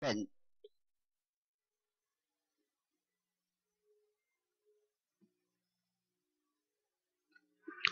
10.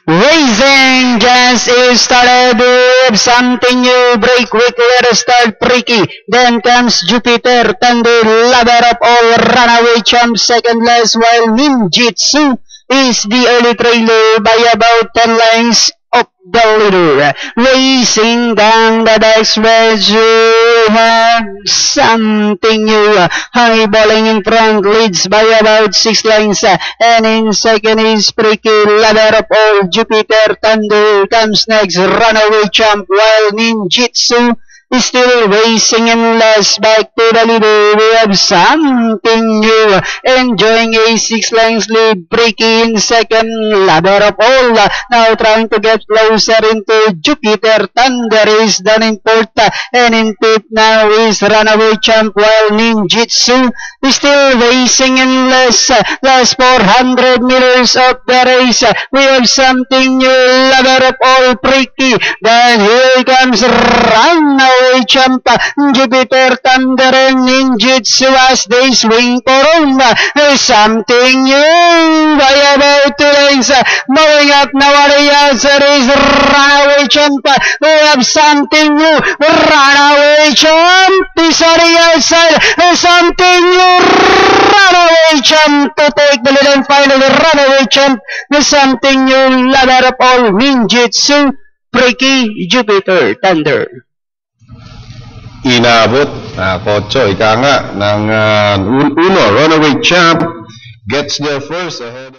Racing just is started with something new. Break quick, let us start Freaky. Then comes Jupiter, Thunder, lover of all, runaway champ, second last, while Ninjitsu is the early trailer by about 10 lengths of the leader. Racing down the backstretch, we have something new. Highballing in front, leads by about 6 lengths, and in second is Freaky, lover of all, Jupiter, Thunder comes next, runaway champ, while Ninjitsu is still racing in last. Back to the leader, we have something new, enjoying a 6 lengths lead. Freaky in second, lover of all now trying to get closer into Jupiter. Thunder is done in fourth, and in fifth now is runaway champ, while Ninjitsu is still racing in last 400 meters of the race. We have something new, lover of all, Freaky. Then here comes runaway champ, Jupiter, Thunder, and Ninjitsu as they swing for home. Something new by about 2 lengths. Moving up now, there is runaway champ. We have something new, runaway champ is on the outside. Something new, runaway champ to take the lead, and finally runaway champ. Something new, lover of all, Ninjitsu, Freaky, Jupiter, Thunder. Inabot, Kocho, ika nga, ng Uno, runaway champ, gets there first ahead.